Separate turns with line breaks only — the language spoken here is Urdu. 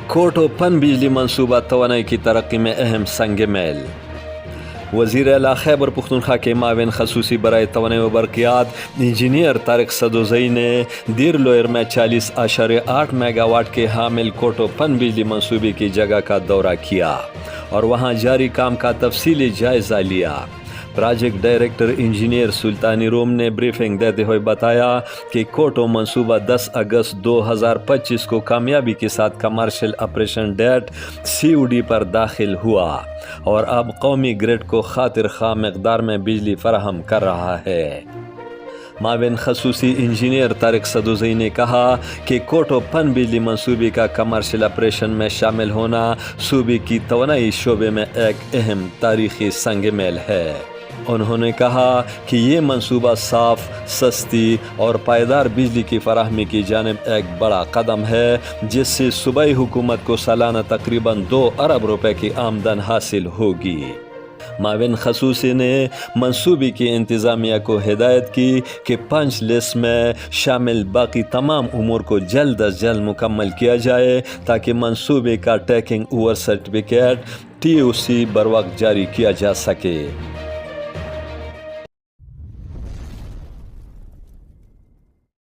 کوٹو پن بجلی منصوبہ توانائی کی ترقی میں اہم سنگ میل۔ وزیر اعلیٰ خیبر پختونخوا کے معاون خصوصی برائے توانائی و برقیات انجینئر طارق سدوزئی نے دیر لوئر میں 40.8 میگا واٹ کے حامل کوٹو پن بجلی منصوبے کی جگہ کا دورہ کیا اور وہاں جاری کام کا تفصیلی جائزہ لیا۔ پروجیکٹ ڈائریکٹر انجینئر سلطانی روم نے بریفنگ دیتے ہوئے بتایا کہ کوٹو منصوبہ 10 اگست 2025 کو کامیابی کے ساتھ کمرشل آپریشن ڈیٹ COD پر داخل ہوا اور اب قومی گرڈ کو خاطر خواہ مقدار میں بجلی فراہم کر رہا ہے۔ معاون خصوصی انجینئر طارق سدوزئی نے کہا کہ کوٹو پن بجلی منصوبے کا کمرشل آپریشن میں شامل ہونا صوبے کی توانائی شعبے میں ایک اہم تاریخی سنگ میل ہے۔ انہوں نے کہا کہ یہ منصوبہ صاف، سستی اور پائیدار بجلی کی فراہمی کی جانب ایک بڑا قدم ہے، جس سے صوبائی حکومت کو سالانہ تقریباً 2 ارب روپے کی آمدن حاصل ہوگی۔ معاون خصوصی نے منصوبے کی انتظامیہ کو ہدایت کی کہ پنچ لسٹ میں شامل باقی تمام امور کو جلد از جلد مکمل کیا جائے تاکہ منصوبے کا ٹیکنگ اوور سرٹیفکیٹ TOC بروقت جاری کیا جا سکے۔